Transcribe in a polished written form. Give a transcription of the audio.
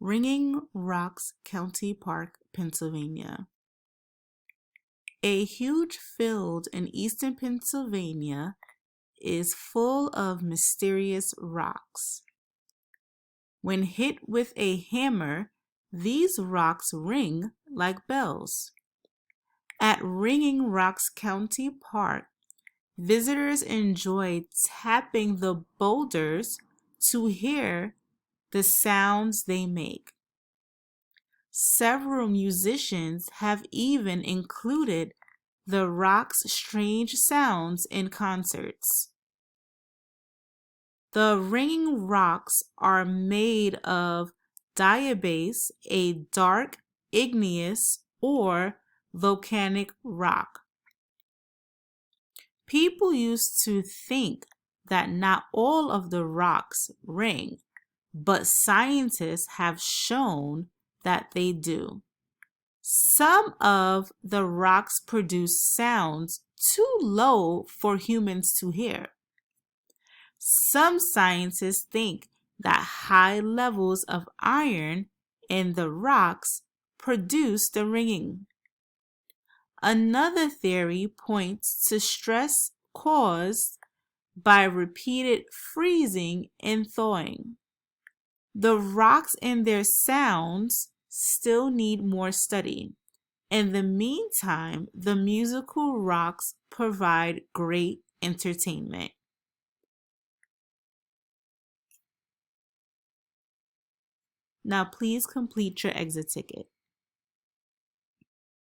Ringing Rocks County Park, Pennsylvania. A huge field in eastern Pennsylvania is full of mysterious rocks. When hit with a hammer, these rocks ring like bells. At Ringing Rocks County Park, visitors enjoy tapping the boulders to hear the sounds they make. Several musicians have even included the rock's strange sounds in concerts. The ringing rocks are made of diabase, a dark igneous or volcanic rock. People used to think that not all of the rocks ring, but scientists have shown that they do. Some of the rocks produce sounds too low for humans to hear. Some scientists think that high levels of iron in the rocks produce the ringing. Another theory points to stress caused by repeated freezing and thawing. The rocks and their sounds still need more study. In the meantime, the musical rocks provide great entertainment. Now please complete your exit ticket.